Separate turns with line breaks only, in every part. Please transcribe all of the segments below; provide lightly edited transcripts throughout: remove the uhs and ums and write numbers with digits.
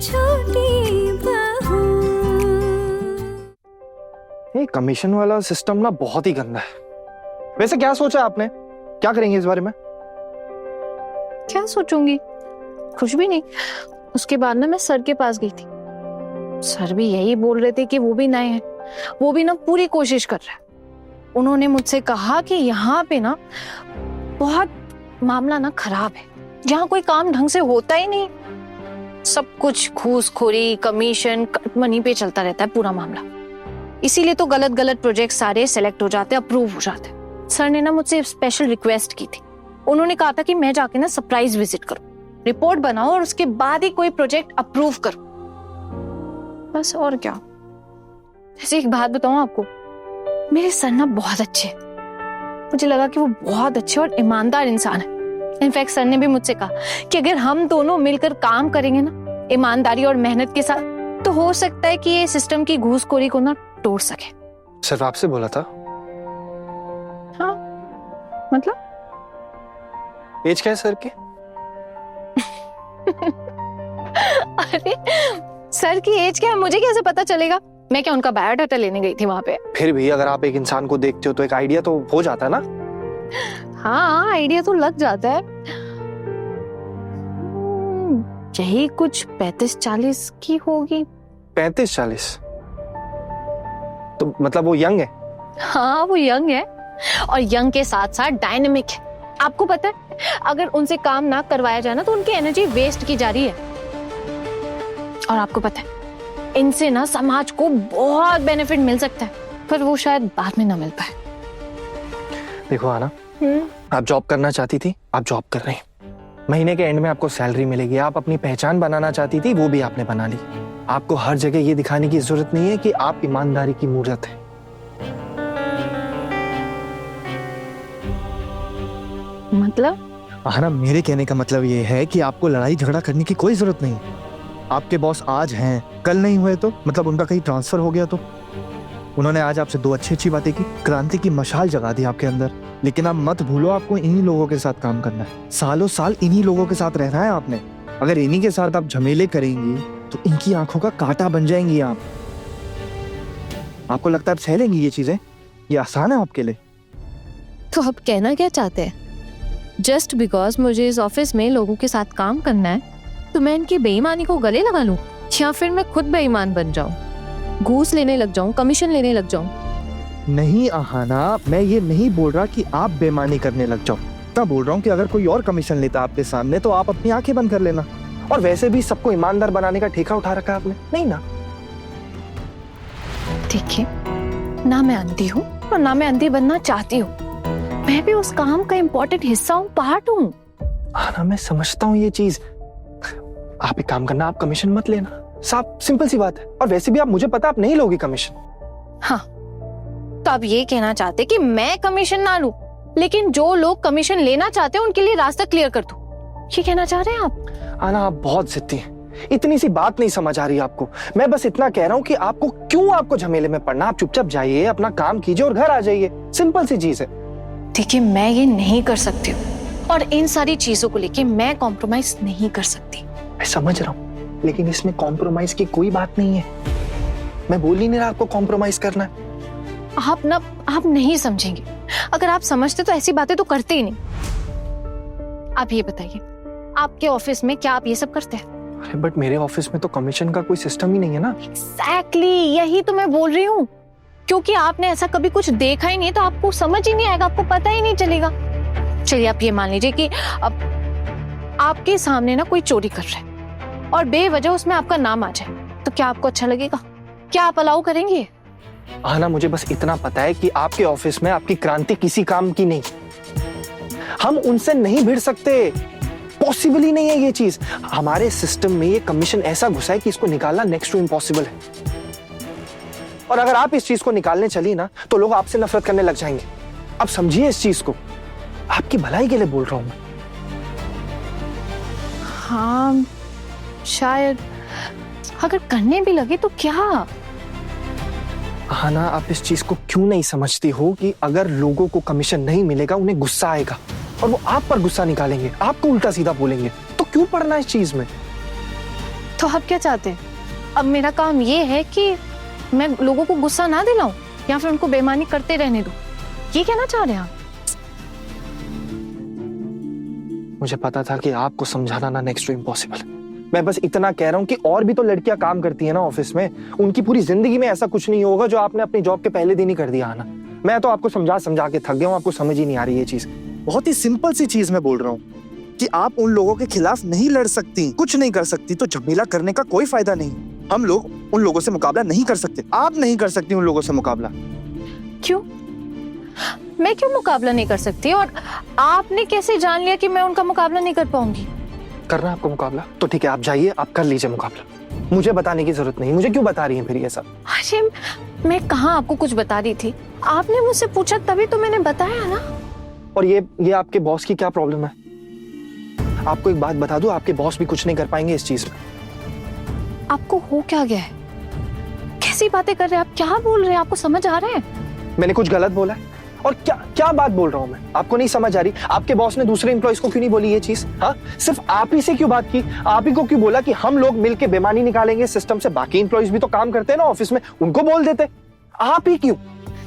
छोटी बहू।
ये कमीशन वाला सिस्टम ना बहुत ही गंदा है। वैसे क्या सोचा आपने, क्या करेंगे इस बारे में?
क्या सोचूंगी, कुछ भी नहीं। उसके बाद ना मैं सर के पास गई थी। सर भी यही बोल रहे थे कि वो भी नए हैं, वो भी ना पूरी कोशिश कर रहे हैं। उन्होंने मुझसे कहा कि यहाँ पे ना बहुत मामला ना खराब है, यहाँ कोई काम ढंग से होता ही नहीं, सब कुछ घूसखोरी, कमीशन, मनी पे चलता रहता है पूरा मामला। इसीलिए तो गलत गलत प्रोजेक्ट सारे सेलेक्ट हो जाते, अप्रूव हो जाते। सर ने ना मुझसे स्पेशल रिक्वेस्ट की थी। उन्होंने कहा था कि मैं जाके ना सरप्राइज विजिट करूं, रिपोर्ट बनाओ और उसके बाद ही कोई प्रोजेक्ट अप्रूव करो, बस। और क्या। ऐसे एक बात बताऊं आपको, मेरे सर ना बहुत अच्छे हैं। मुझे लगा कि वो बहुत अच्छे और ईमानदार इंसान है। इनफैक्ट सर ने भी मुझसे कहा कि अगर हम दोनों मिलकर काम करेंगे ना ईमानदारी और मेहनत के साथ, तो हो सकता है कि ये सिस्टम की घूसखोरी को ना तोड़ सके।
सर आपसे बोला था?
हाँ, मतलब
एज क्या है सर की?
अरे सर की एज क्या है मुझे कैसे पता चलेगा? मैं क्या उनका बायोडाटा लेने गई थी वहां पे?
फिर भी अगर आप एक इंसान को देखते हो तो एक आइडिया तो हो जाता है ना।
हाँ, आइडिया तो लग जाता है। यही कुछ 35-40 की होगी।
35-40? तो मतलब वो यंग है?
हाँ, वो यंग है और यंग के साथ साथ डायनेमिक है। आपको पता है, अगर उनसे काम ना करवाया जाए ना तो उनकी एनर्जी वेस्ट की जा रही है। और आपको पता है, इनसे ना समाज को बहुत बेनिफिट मिल सकता है, पर वो शायद बाद में ना मिल पाए।
देखो आना, आप जॉब करना चाहती थी, आप जॉब कर रही हैं। महीने के एंड में आपको सैलरी मिलेगी। आप अपनी पहचान बनाना चाहती थी, वो भी आपने बना ली। आपको हर जगह ये दिखाने की जरूरत नहीं है कि आप ईमानदारी की मूर्त है।
मतलब?
आना, मेरे कहने का मतलब ये है कि आपको लड़ाई झगड़ा करने की कोई जरूरत नहीं। आपके बॉस आज हैं, कल नहीं हुए तो मतलब उनका कहीं ट्रांसफर हो गया तो। उन्होंने आज आपसे 2 अच्छी बातें की, क्रांति की मशाल जगा दी आपके अंदर। लेकिन आप मत भूलो, आपको इन्हीं लोगों के साथ काम करना है। सालों साल इन्हीं लोगों के साथ रहना है आपने। अगर इन्हीं के साथ आप झमेले करेंगी तो इनकी आंखों का कांटा बन जाएंगी आप। आपको लगता है आप सह लेंगी ये चीजें? ये आसान है आपके लिए?
तो आप कहना क्या चाहते हैं? जस्ट बिकॉज मुझे इस ऑफिस में लोगों के साथ काम करना है तो मैं इनकी बेईमानी को गले लगा लूं, या फिर मैं खुद बेईमान बन जाऊं, घूस लेने लग जाऊं, कमीशन लेने लग जाऊं?
नहीं आहाना, मैं ये नहीं बोल रहा कि आप बेईमानी करने लग जाओ। मैं बोल रहा हूँ कि अगर कोई और कमीशन लेता आपके सामने तो आप अपनी आंखें बंद कर लेना।
और वैसे भी सबको ईमानदार बनाने का ठेका उठा रखा है आपने, नहीं ना?
देखिए, ना मैं अंधी हूँ और ना मैं अंधी बनना चाहती हूँ। मैं भी उस काम का इम्पोर्टेंट हिस्सा हूँ, पार्ट हूँ।
आना, मैं समझता हूँ ये चीज। आप एक काम करना, आप कमीशन मत लेना, साफ सिंपल सी बात है। और वैसे भी आप, मुझे पता आप नहीं लोगी कमीशन।
हाँ, तो आप ये कहना चाहते कि मैं कमीशन ना लूं, लेकिन जो लोग कमीशन लेना चाहते हैं उनके लिए रास्ता क्लियर कर दूं, ये कहना चाह रहे हैं आप?
आना, आप बहुत जिद्दी हैं। इतनी सी बात नहीं समझ आ रही आपको। मैं बस इतना कह रहा हूँ कि आपको झमेले में पड़ना। आप चुपचाप जाइए, अपना काम कीजिए और घर आ जाइए। सिंपल सी चीज है।
देखिए, मैं ये नहीं कर सकती हूँ और इन सारी चीजों को लेके मैं कॉम्प्रोमाइज नहीं कर सकती।
मैं समझ रहा हूँ, लेकिन इसमें कॉम्प्रोमाइज की कोई बात नहीं है। मैं बोल ही नहीं रहा आपको कॉम्प्रोमाइज करना है।
आप नहीं समझेंगे। अगर आप समझते तो ऐसी बातें तो करते ही नहीं। आप ये बताइए, आपके ऑफिस में क्या आप ये सब करते हैं?
अरे बट मेरे ऑफिस में तो कमीशन का कोई सिस्टम ही नहीं है ना।
एग्जैक्टली, यही तो मैं बोल रही हूँ। क्योंकि आपने ऐसा कभी कुछ देखा ही नहीं तो आपको समझ ही नहीं आएगा, आपको पता ही नहीं चलेगा। चलिए आप ये मान लीजिए कि अब आपके सामने ना कोई चोरी कर रहा है और बेवजह उसमें आपका नाम आ जाए, तो क्या आपको अच्छा लगेगा? क्या आप अलाउ करेंगे?
आना, मुझे बस इतना पता है कि आपके ऑफिस में आपकी क्रांति किसी काम की नहीं। हम उनसे नहीं भिड़ सकते, पॉसिबल ही नहीं है ये चीज। हमारे सिस्टम में ये कमीशन ऐसा घुसा है कि इसको निकालना नेक्स्ट टू इम्पॉसिबल है। और अगर आप इस चीज को निकालने चली ना तो लोग आपसे नफरत करने लग जाएंगे। आप समझिए इस चीज को, आपकी भलाई के लिए बोल रहा हूं मैं।
हाँ, शायद अगर करने भी लगे तो क्या?
आना, आप इस चीज को क्यों नहीं समझती हो कि अगर लोगों को कमीशन नहीं मिलेगा उन्हें गुस्सा आएगा और वो आप पर गुस्सा निकालेंगे, आपको उल्टा सीधा बोलेंगे। तो क्यों पढ़ना इस चीज में?
तो आप क्या चाहते हैं? अब मेरा काम ये है कि मैं लोगों को गुस्सा ना दिलाऊं या फिर उनको बेईमानी करते रहने दूं? ये कहना चाह रहे हैं आप?
मुझे पता था कि आपको समझाना ना नेक्स्ट टू इम्पॉसिबल। मैं बस इतना कह रहा हूँ कि और भी तो लड़कियां काम करती है ना ऑफिस में, उनकी पूरी जिंदगी में ऐसा कुछ नहीं होगा जो आपने अपनी जॉब के पहले दिन ही कर दिया है ना। मैं तो आपको समझा समझा के थक गया हूँ, आपको समझ ही नहीं आ रही ये चीज।
बहुत ही सिंपल सी चीज मैं बोल रहा हूँ कि आप उन लोगों के खिलाफ नहीं लड़ सकती, कुछ नहीं कर सकती, तो झमेला करने का कोई फायदा नहीं। हम लोग उन लोगों से मुकाबला नहीं कर सकते, आप नहीं कर सकती उन लोगों से मुकाबला।
क्यों? मैं क्यों मुकाबला नहीं कर सकती? और आपने कैसे जान लिया कि मैं उनका मुकाबला नहीं कर पाऊंगी?
करना आपको मुकाबला तो ठीक है, आप जाइए, आप कर लीजिए मुकाबला। मुझे बताने की जरूरत नहीं। मुझे क्यों बता रही है फिर ये सब?
अरे मैं कहाँ आपको कुछ बता रही थी? आपने मुझसे पूछा तभी तो मैंने बताया ना।
और ये आपके बॉस की क्या प्रॉब्लम है? आपको एक बात बता दूं, आपके बॉस भी कुछ नहीं कर पाएंगे इस चीज में।
आपको हो क्या गया है? कैसी बातें कर रहे हैं आप? क्या बोल रहे हैं? आपको समझ आ रहा है?
मैंने कुछ गलत बोला है? और क्या क्या बात बोल रहा हूं मैं? आपको नहीं समझ आ रही? आपके बॉस ने दूसरे एम्प्लॉइज को क्यों नहीं बोली ये चीज? हाँ, सिर्फ आप ही से क्यों बात की? आप ही को क्यों बोला कि हम लोग मिलके बेईमानी निकालेंगे सिस्टम से? बाकी एम्प्लॉइज भी तो काम करते हैं ना ऑफिस में, उनको बोल देते। आप ही क्यों?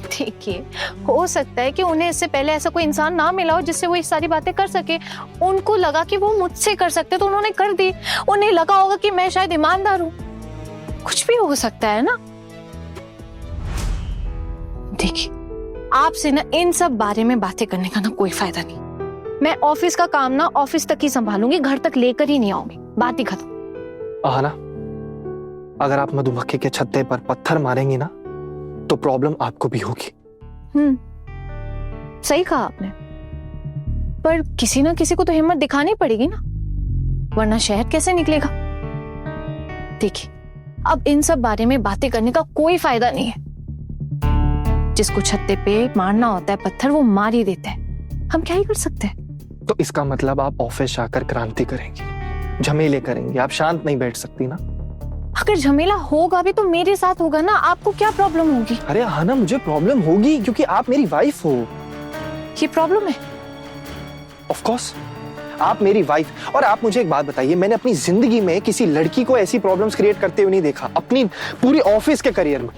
देखिए, हो सकता है कि उन्हें इससे पहले ऐसा कोई इंसान ना मिला हो जिससे वो ये सारी बातें कर सके। उनको लगा कि वो मुझसे कर सकते तो उन्होंने कर दी। उन्हें लगा होगा कि मैं शायद ईमानदार हूं। कुछ भी हो सकता है ना। देखिए, आपसे ना इन सब बारे में बातें करने का ना कोई फायदा नहीं। मैं ऑफिस का काम ना ऑफिस तक ही संभालूंगी, घर तक लेकर ही नहीं आऊंगी। बात ही खत्म।
आना, अगर आप मधुमक्खी के छत्ते पर पत्थर मारेंगी ना तो प्रॉब्लम आपको भी होगी।
सही कहा आपने, पर किसी ना किसी को तो हिम्मत दिखानी पड़ेगी ना, वरना शहर कैसे निकलेगा? देखिए, अब इन सब बारे में बातें करने का कोई फायदा नहीं है। जिसको छत्ते पे मारना होता है पत्थर, वो मार ही देता है। हम क्या ही कर सकते हैं?
तो इसका मतलब आप ऑफिस जाकर क्रांति करेंगी, झमेले करेंगी, आप शांत नहीं बैठ सकती ना।
अगर झमेला होगा भी तो मेरे साथ होगा ना। आपको क्या प्रॉब्लम होगी?
अरे आना, मुझे प्रॉब्लम होगी क्योंकि आप मेरी वाइफ हो।
ये प्रॉब्लम है?
ऑफ कोर्स, आप मेरी वाइफ। और आप मुझे एक बात बताइए, मैंने अपनी जिंदगी में किसी लड़की को ऐसी प्रॉब्लम्स क्रिएट करते हुए नहीं देखा, अपनी पूरी ऑफिस के करियर में।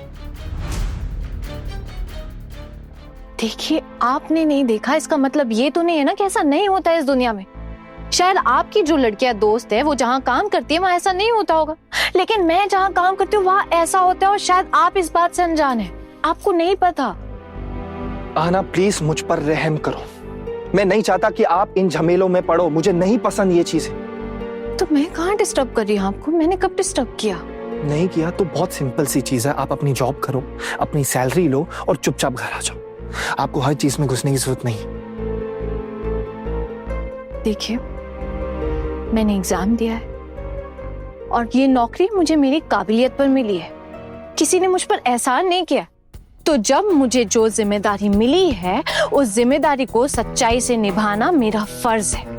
देखिए, आपने नहीं देखा इसका मतलब ये तो नहीं है ना कि ऐसा नहीं होता है इस दुनिया में। शायद आपकी जो लड़कियां दोस्त है वो जहां काम करती है वहां ऐसा नहीं होता होगा, लेकिन मैं जहां काम करती हूँ वहां ऐसा होता है। और शायद आप इस बात से अनजान है, आपको नहीं पता।
आना प्लीज मुझ पर रहम करो। मैं नहीं चाहता कि आप इन झमेलों में पड़ो, मुझे नहीं पसंद ये चीजें।
तो मैं कहाँ डिस्टर्ब कर रही हूँ आपको? मैंने कब डिस्टर्ब किया? नहीं
किया तो बहुत सिंपल सी चीज है, आप अपनी जॉब करो, अपनी सैलरी लो और चुपचाप घर आ जाओ। आपको हर चीज में घुसने की जरूरत नहीं।
देखिए, मैंने एग्जाम दिया है और ये नौकरी मुझे मेरी काबिलियत पर मिली है, किसी ने मुझ पर एहसान नहीं किया। तो जब मुझे जो जिम्मेदारी मिली है उस जिम्मेदारी को सच्चाई से निभाना मेरा फर्ज है।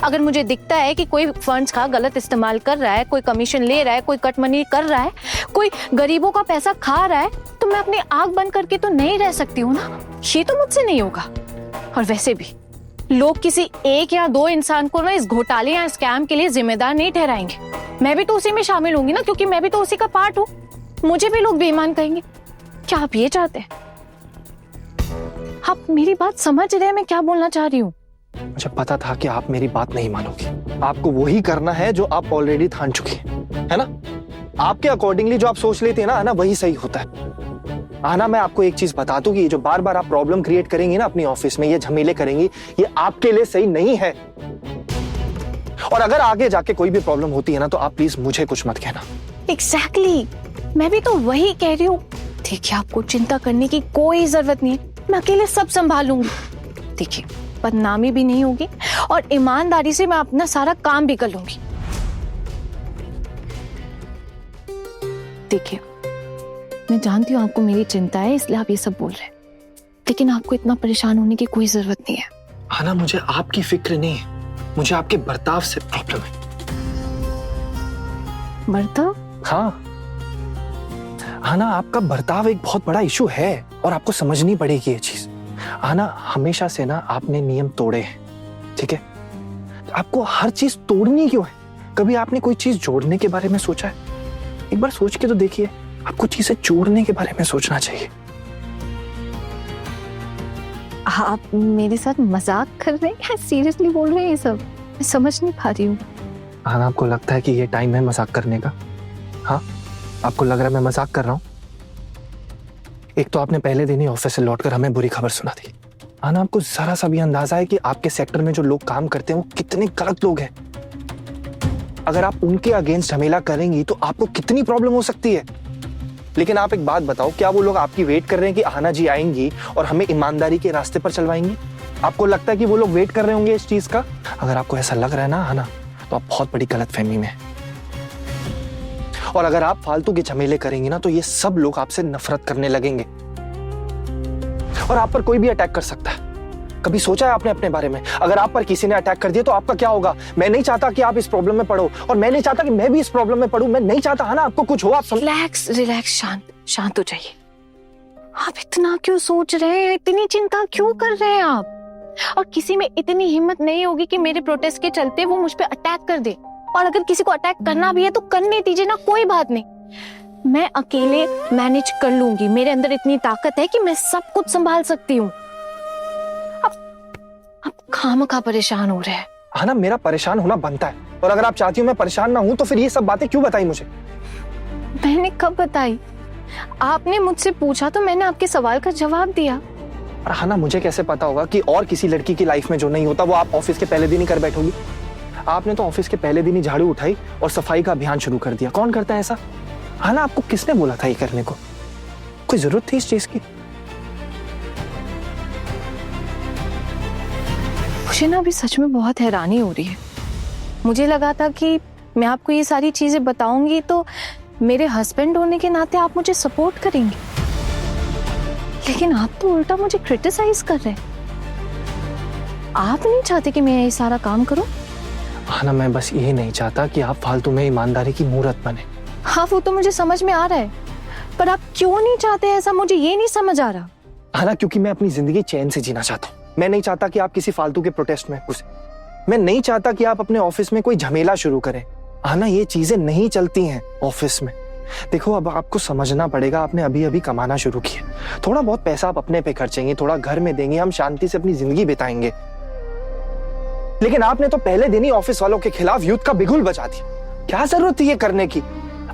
अगर मुझे दिखता है कि कोई फंड्स का गलत इस्तेमाल कर रहा है, कोई कमीशन ले रहा है, कोई कटमनी कर रहा है, कोई गरीबों का पैसा खा रहा है, तो मैं अपनी आंख बंद करके तो नहीं रह सकती हूँ ना। ये तो मुझसे नहीं होगा। और वैसे भी लोग किसी एक या दो इंसान को ना इस घोटाले या स्कैम के लिए जिम्मेदार नहीं ठहराएंगे। मैं भी तो उसी में शामिल होंगी ना, क्योंकि मैं भी तो उसी का पार्ट हूँ। मुझे भी लोग बेईमान कहेंगे। क्या आप ये चाहते हैं? आप मेरी बात समझ रहे हैं मैं क्या बोलना चाह रही हूँ?
मुझे पता था कि आप मेरी बात नहीं मानोगी। आपको वही करना है जो आप ऑलरेडी ठान चुकी है ना? आपके अकॉर्डिंगली जो आप सोच लेते हैं ना वही सही होता है। आना, मैं आपको एक चीज बता दूं कि ये जो बार बार आप प्रॉब्लम क्रिएट करेंगी ना अपनी ऑफिस में, ये झमेले करेंगी, ये आपके लिए सही नहीं है। और अगर आगे जाके कोई भी प्रॉब्लम होती है ना तो आप प्लीज मुझे कुछ मत कहना।
एग्जैक्टली, मैं भी तो वही कह रही हूँ। देखिए, आपको चिंता करने की कोई जरूरत नहीं है, मैं अकेले सब संभाल लूंगी। देखिए, बदनामी भी नहीं होगी और ईमानदारी से मैं अपना सारा काम भी कर लूंगी। देखिए, मैं जानती हूँ आपको मेरी चिंता है, इसलिए आप ये सब बोल रहे हैं, लेकिन आपको इतना परेशान होने की कोई जरूरत नहीं है।
आना, मुझे आपकी फिक्र नहीं है, मुझे आपके बर्ताव से प्रॉब्लम है।
बर्ताव?
हाँ आना, आपका बर्ताव एक बहुत बड़ा इशू है और आपको समझनी पड़ेगी ये चीज। आना, हमेशा से ना आपने नियम तोड़े हैं, ठीक है? आपको हर चीज तोड़नी क्यों है? कभी आपने कोई चीज जोड़ने के बारे में सोचा है? एक बार सोच के तो देखिए, आपको चीजें जोड़ने के बारे में सोचना चाहिए।
आप मेरे साथ मजाक कर रहे हैं या सीरियसली बोल रहे हैं ये सब? मैं समझ नहीं पा रही हूँ।
हाँ, आपको लगता है कि ये टाइम है मजाक करने का? हाँ, आपको लग रहा है मैं मजाक कर रहा हूँ? एक तो आपने पहले दिन ही ऑफिस से लौटकर हमें बुरी खबर सुना दी। हाँ ना, आपको जरा सा भी अंदाजा है कि आपके सेक्टर में जो लोग काम करते हैं वो कितने गलत लोग हैं? अगर आप उनके अगेंस्ट झमेला करेंगी तो आपको कितनी प्रॉब्लम हो सकती है। लेकिन आप एक बात बताओ, क्या वो लोग आपकी वेट कर रहे हैं कि आना जी आएंगी और हमें ईमानदारी के रास्ते पर चलवाएंगी? आपको लगता है कि वो लोग वेट कर रहे होंगे इस चीज का? अगर आपको ऐसा लग रहा है ना आना, तो आप बहुत बड़ी गलतफहमी में हैं। और अगर आप फालतू के झमेले करेंगे ना, तो ये सब लोग आपसे नफरत करने लगेंगे और आप पर कोई भी अटैक कर सकता है। कभी सोचा है आपने अपने बारे में? अगर आप पर किसी ने अटैक कर दिया तो आपका क्या होगा? मैं नहीं चाहता कि आप इस प्रॉब्लम में पड़ो और मैं नहीं चाहता कि मैं भी इस प्रॉब्लम में पड़ूं। मैं नहीं चाहता है ना आपको कुछ हो। आप
रिलैक्स रिलैक्स, शांत हो जाइए। आप इतना क्यों सोच रहे हैं? इतनी चिंता क्यों कर रहे हैं आप? और किसी में इतनी हिम्मत नहीं होगी कि मेरे प्रोटेस्ट के चलते वो मुझ पे अटैक कर दे। और अगर किसी को अटैक करना भी है तो करने दीजिए ना, कोई बात नहीं। मैं अकेले मैनेज कर लूंगी। मेरे अंदर इतनी ताकत है कि मैं सब कुछ संभाल सकती हूँ। अब खामखा परेशान हो रहे हैं।
हाँ ना, मेरा परेशान होना बनता है और अगर आप चाहती हो मैं परेशान ना हूं तो फिर ये सब बातें क्यों बताई मुझे?
मैंने कब बताई? आपने मुझसे पूछा तो मैंने आपके सवाल का जवाब दिया।
और हाँ ना, मुझे कैसे पता होगा कि और किसी लड़की की लाइफ में जो नहीं होता वो आप ऑफिस के पहले दिन ही कर बैठोगी? आपने तो ऑफिस के पहले दिन ही झाड़ू उठाई और सफाई का अभियान शुरू कर दिया। कौन करता है ऐसा? हाँ ना, आपको किसने बोला था ये करने को? कोई जरूरत थी इस चीज की?
मुझे ना अभी सच में बहुत हैरानी हो रही है। मुझे लगा था कि मैं आपको ये सारी चीजें बताऊंगी तो मेरे हस्बैंड होने के नाते आप मुझे सपोर्ट करेंगे, लेकिन आप तो उल्टा मुझे क्रिटिसाइज कर रहे हैं। आप नहीं चाहते कि मैं ये सारा काम करूं?
हाँ ना, मैं बस यही नहीं चाहता कि आप फालतू में ईमानदारी की मूर्त बने।
हाँ, वो तो मुझे समझ में आ रहा है, पर आप क्यों नहीं चाहते ऐसा? मुझे ये नहीं समझ आ रहा।
हाँ ना, क्योंकि मैं अपनी जिंदगी चैन से जीना चाहता हूँ। मैं नहीं चाहता कि आप किसी फालतू के प्रोटेस्ट में घुसे। मैं नहीं चाहता कि आप अपने ऑफिस में कोई झमेला शुरू करें। हाँ ना, ये चीजें नहीं चलती हैं ऑफिस में। देखो, अब आपको समझना पड़ेगा, आपने अभी अभी कमाना शुरू किया। थोड़ा बहुत पैसा आप अपने पे खर्चेंगे, थोड़ा घर में देंगे, हम शांति से अपनी जिंदगी बिताएंगे। लेकिन आपने तो पहले दिन ही ऑफिस वालों के खिलाफ युद्ध का बिगुल बजा दिया। क्या जरूरत थी ये करने की?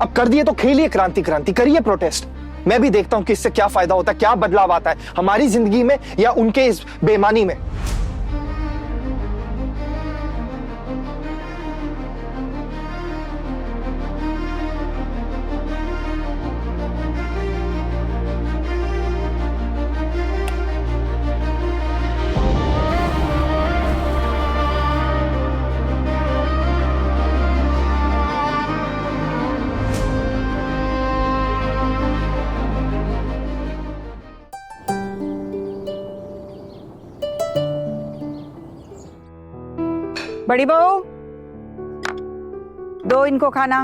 अब कर दिए तो खेलिए क्रांति, करिए प्रोटेस्ट। मैं भी देखता हूं कि इससे क्या फायदा होता है, क्या बदलाव आता है हमारी जिंदगी में या उनके इस बेईमानी में।
बड़ी बहू, दो इनको खाना।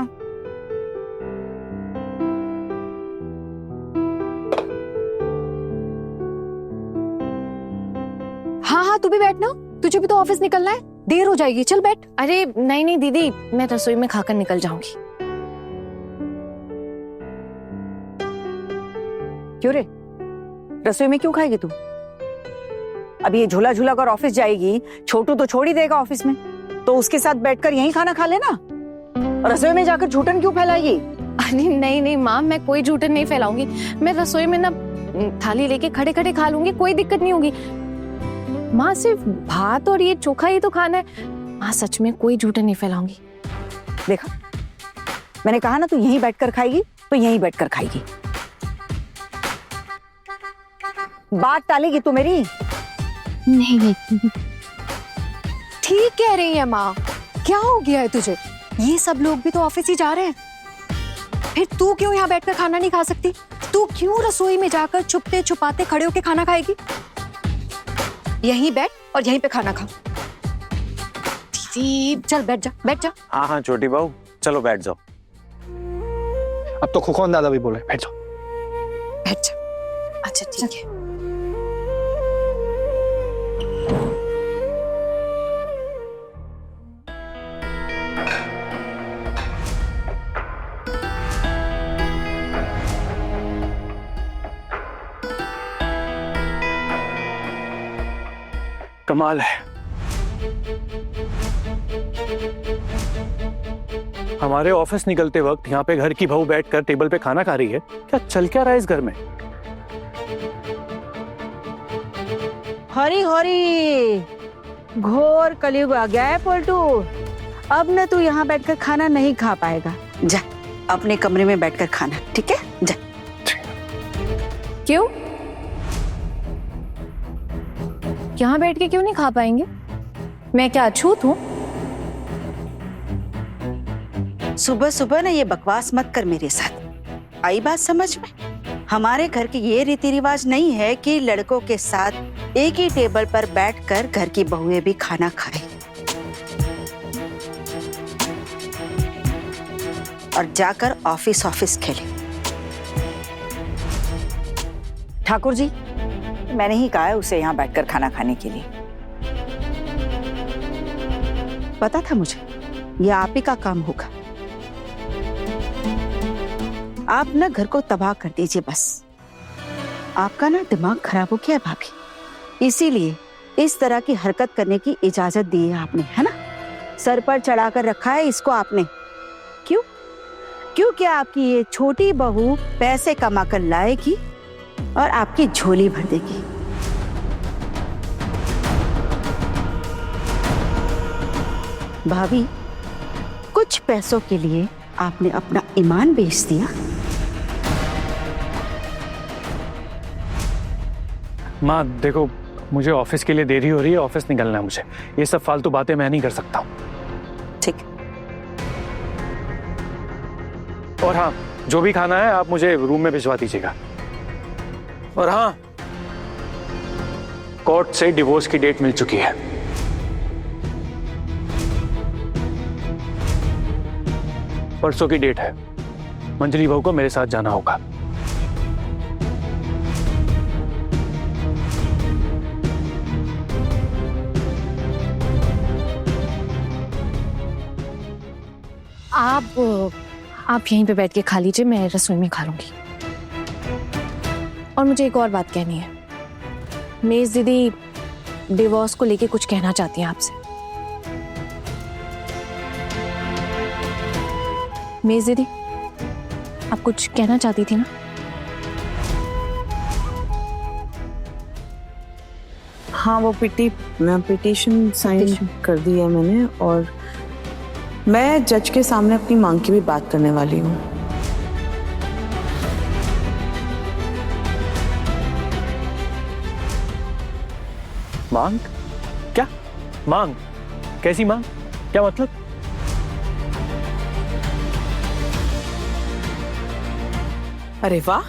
हाँ हाँ, तू भी बैठना, तुझे भी तो ऑफिस निकलना है, देर हो जाएगी। चल बैठ। अरे नहीं नहीं दीदी, मैं रसोई में खाकर निकल जाऊंगी।
क्यों रे, रसोई में क्यों खाएगी तू? अभी ये झूला झूला कर ऑफिस जाएगी, छोटू तो छोड़ ही देगा ऑफिस में, तो उसके साथ बैठकर यहीं खाना खा लेना। रसोई में जाकर झूठन क्यों फैलाएगी?
अरे नहीं नहीं माँ, मैं कोई झूठन नहीं फैलाऊंगी। मैं रसोई में ना थाली लेके खड़े खड़े खा लूंगी, कोई दिक्कत नहीं होगी। माँ, सिर्फ भात और ये चोखा ही तो खाना है। माँ, सच में कोई झूठन नहीं फैलाऊंगी।
देखा, मैंने कहा ना, तू यहीं बैठकर खाएगी तो यहीं बैठकर खाएगी। बात टालेगी तू मेरी?
नहीं नहीं, ठीक कह रही है माँ। क्या हो गया है तुझे? ये सब लोग भी तो ऑफिस ही जा रहे हैं, फिर तू क्यों यहाँ बैठकर खाना नहीं खा सकती? तू क्यों रसोई में जाकर छुपते छुपाते खड़े होके खाना खाएगी? यहीं बैठ और यहीं पे खाना खा। दीदी चल बैठ जा, बैठ जा।
हाँ हाँ छोटी बहू, चलो बैठ जाओ।
अब तो खुखोन दादा भी बोले बैठ जाओ।
बैठ जा। अच्छा ठीक है।
कमाल है, हमारे ऑफिस निकलते वक्त यहाँ पे घर की बहू बैठकर टेबल पे खाना खा रही है। क्या चल क्या रहा है इस घर में?
हरी हरी, घोर कलयुग आ गया है पलटू। अब ना तू यहाँ बैठकर खाना नहीं खा पाएगा। जा अपने कमरे में बैठकर खाना, ठीक है? जा।
क्यों? यहाँ बैठ के क्यों नहीं खा पाएंगे? मैं क्या अछूत हूँ?
सुबह सुबह ना ये बकवास मत कर मेरे साथ। आई बात समझ में? हमारे घर की ये रीति रिवाज नहीं है कि लड़कों के साथ एक ही टेबल पर बैठकर घर की बहुएं भी खाना खाए। और जाकर ऑफिस खेले। ठाकुर जी, मैंने ही कहा है उसे यहाँ बैठकर खाना खाने के लिए। पता था मुझे ये आप ही का काम होगा। आप ना घर को तबाह कर दीजिए बस। आपका ना दिमाग खराब हो गया है भाभी, इसीलिए इस तरह की हरकत करने की इजाजत दी है आपने, है ना? सर पर चढ़ाकर रखा है इसको आपने। क्यों? क्योंकि आपकी ये छोटी बहू पैसे कमा कर लाएगी और आपकी झोली भर देगी। भाभी, कुछ पैसों के लिए आपने अपना ईमान बेच दिया।
माँ देखो, मुझे ऑफिस के लिए देरी हो रही है, ऑफिस निकलना है मुझे। ये सब फालतू बातें मैं नहीं कर सकता हूँ।
ठीक।
और हाँ, जो भी खाना है आप मुझे रूम में भिजवा दीजिएगा। और हाँ, कोर्ट से डिवोर्स की डेट मिल चुकी है। परसों की डेट है। मंजली बहू को मेरे साथ जाना होगा।
आप यहीं पे बैठ के खा लीजिए, मैं रसोई में खा लूंगी। और मुझे एक और बात कहनी है। मेज दीदी डिवोर्स को लेके कुछ कहना चाहती हैं आपसे। मेज दीदी, आप कुछ कहना चाहती थी ना?
हाँ, वो पिटीशन साइन कर दी है मैंने, और मैं जज के सामने अपनी मांग की भी बात करने वाली हूँ।
मांग? क्या मांग? कैसी मांग? क्या मतलब?
अरे वाह,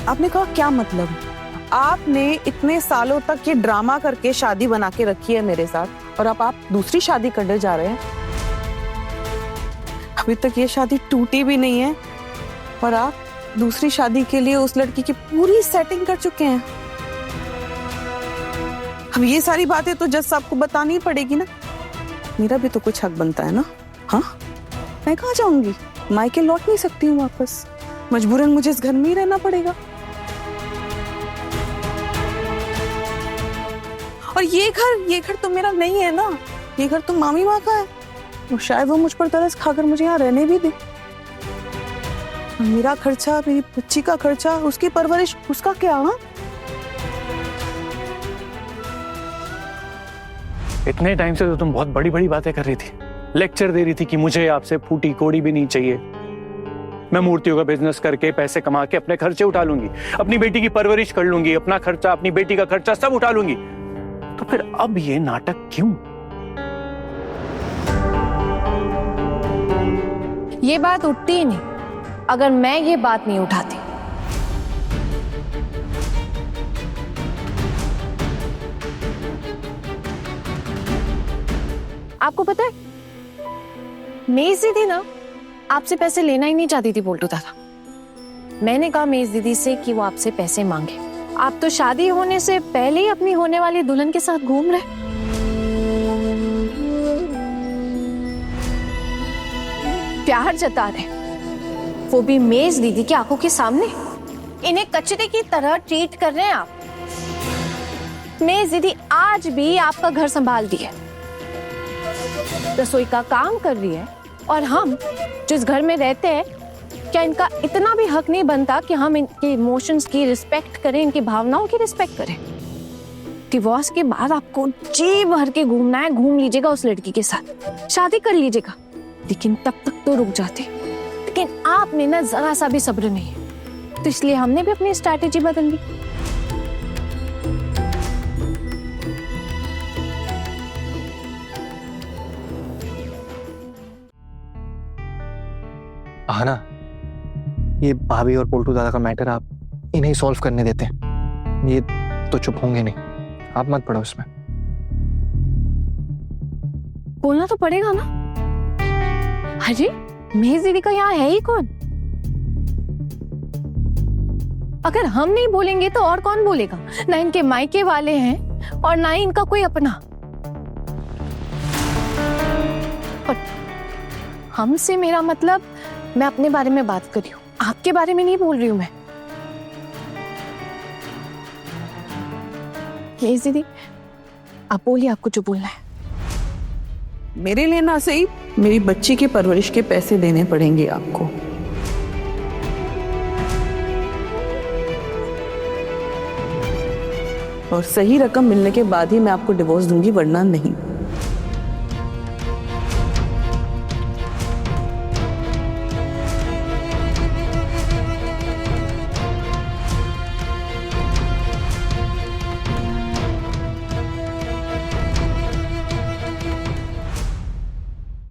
आपने कहा क्या मतलब? आपने इतने सालों तक ये ड्रामा करके शादी बना के रखी है मेरे साथ, और अब आप दूसरी शादी करने जा रहे हैं। अभी तक ये शादी टूटी भी नहीं है और आप दूसरी शादी के लिए उस लड़की की पूरी सेटिंग कर चुके हैं। अब ये सारी बातें तो जज साहब को बतानी पड़ेगी ना। मेरा भी तो कुछ हक बनता है ना। हाँ, मैं कहाँ जाऊंगी? मायके लौट नहीं सकती हूँ वापस। मजबूरन मुझे इस घर में ही रहना पड़ेगा। और ये घर तो मेरा नहीं है ना। ये घर तो मामी माँ का है, और शायद वो मुझ पर तरस खाकर मुझे यहाँ रहने भी दे। मेरा खर्चा, मेरी बच्ची का खर्चा, उसकी परवरिश, उसका क्या? हाँ,
इतने टाइम से तो तुम बहुत बड़ी बड़ी बातें कर रही थी, लेक्चर दे रही थी कि मुझे आपसे फूटी कोड़ी भी नहीं चाहिए। मैं मूर्तियों का बिजनेस करके पैसे कमा के अपने खर्चे उठा लूंगी, अपनी बेटी की परवरिश कर लूंगी, अपना खर्चा, अपनी बेटी का खर्चा सब उठा लूंगी। तो फिर अब ये नाटक क्यों?
ये बात उठती ही नहीं अगर मैं ये बात नहीं उठाती। आपको पता है, मेज दीदी ना आपसे पैसे लेना ही नहीं चाहती थी बोल्टू दादा। मैंने कहा मेज दीदी से कि वो आपसे पैसे मांगे। आप तो शादी होने से पहले ही अपनी होने वाली दुल्हन के साथ घूम रहे, प्यार जता रहे, वो भी मेज दीदी की आंखों के सामने। इन्हें कचरे की तरह ट्रीट कर रहे हैं आप। मैं दीदी आज भी आपका घर संभाल रही है, रसोई का काम कर रही है, और हम जिस घर में रहते हैं, क्या इनका इतना भी हक नहीं बनता कि हम इनके इमोशंस की रिस्पेक्ट करें, इनकी भावनाओं की रिस्पेक्ट करें? डिवोर्स के बाद आपको जी भर के घूमना है, घूम लीजिएगा उस लड़की के साथ, शादी कर लीजिएगा, लेकिन तब तक तो रुक जाते। लेकिन आपने ना जरा सा भी सब्र नहीं है, तो इसलिए हमने भी अपनी स्ट्रैटेजी बदल ली।
आना, ये भाभी और पोल्टू दादा का मैटर आप इन्हें सॉल्व करने देते हैं, ये तो चुप होंगे नहीं, आप मत पड़ो इसमें।
बोलना तो पड़ेगा ना। अरे मेहज दीदी का यहाँ है ही कौन? अगर हम नहीं बोलेंगे तो और कौन बोलेगा? ना इनके मायके वाले हैं और ना ही इनका कोई अपना। और हमसे मेरा मतलब, मैं अपने बारे में बात कर रही हूँ, आपके बारे में नहीं बोल रही हूँ मैं। मेहज दीदी आप बोलिए, आपको जो बोलना है।
मेरे लिए ना सही, मेरी बच्ची की परवरिश के पैसे देने पड़ेंगे आपको। और सही रकम मिलने के बाद ही मैं आपको डिवोर्स दूंगी, वरना नहीं।